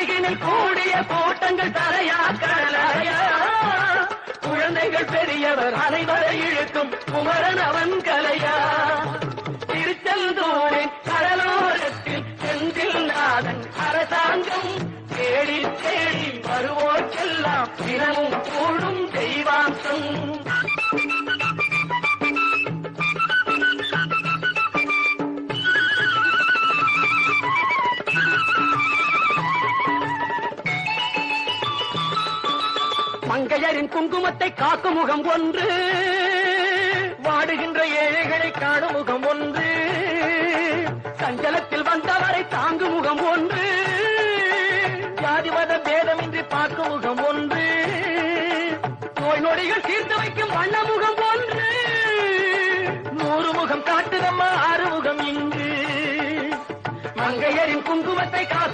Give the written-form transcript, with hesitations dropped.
அருகினில் கூடிய கூட்டங்கள் தலையா கலையா குழந்தைகள் பெரியவர் அனைவரை இழுக்கும் குமரன் அவன் கலையா திருச்செந்தூரின் கடலோரத்தில் செந்தில் நாதன் அரசாங்கம் தேடி தேடி வருவோர்க்கெல்லாம் தினமும் கூடும் தெய்வாம்சம் மங்கையரின் குங்குமத்தை காக்கும் முகம் ஒன்று வாடுகின்ற ஏழைகளை காணும் முகம் ஒன்று சஞ்சலத்தில் வந்தவரை தாங்கும் முகம் ஒன்று ஜாதிமத பேதமின்றி பார்க்கும் முகம் ஒன்று நோய் நொடிகள் தீர்த்து வைக்கும் வண்ண முகம் ஒன்று 100 முகம் காட்டுதம்மா 6 முகம் இங்கு மங்கையரின் குங்குமத்தை காக்கும்